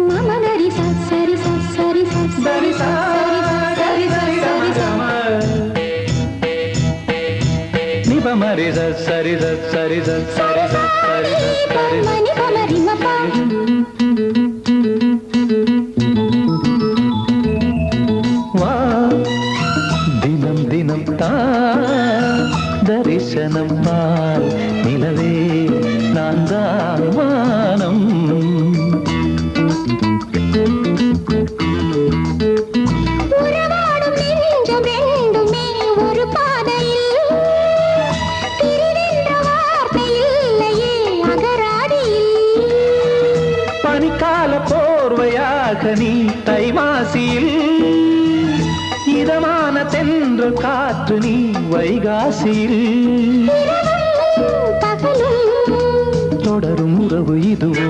மமகரி சரி சரி சரி சரி நிபமரி சரி சரி சரி சரி மணி பமரி மபா வா தினம் தினம் தா தரிசனம் பால் நிலவே நான் தான் வானம் உறவாடும் நெஞ்சம் ரெண்டுமே ஒரு பாதையில் பிரிவென்ற வார்த்தை இல்லையே அகராதியில் பனிக்கால போர்வையாக நீ தை மாசியில் இதமான தென்றல் காற்று நீ வைகாசியில் பகலும் தொடரும் உறவு இதுவோ